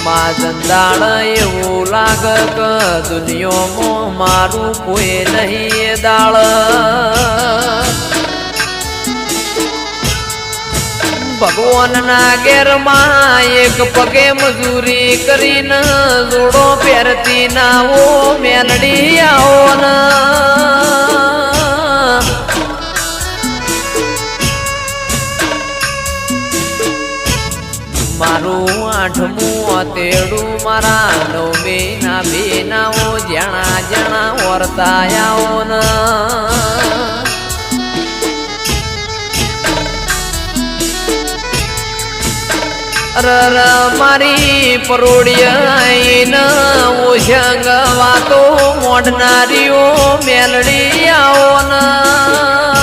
માજંદાળ એવું લાગે કે દુનિયામાં મારું કોઈ નહીં દાળ ભગવાનના ઘેરમાં એક પગે મજૂરી કરીને જોડો પહેરતી ના ઓ મેલડી આવો ને મારું આઠમું તેડું મારા નવમી ના બેનાઓ જણા જણા વર્તાયાઓ ન અરર મારી પરોડિયા ઓશંગ વાતો મોડનારીઓ મેલડી આવો ન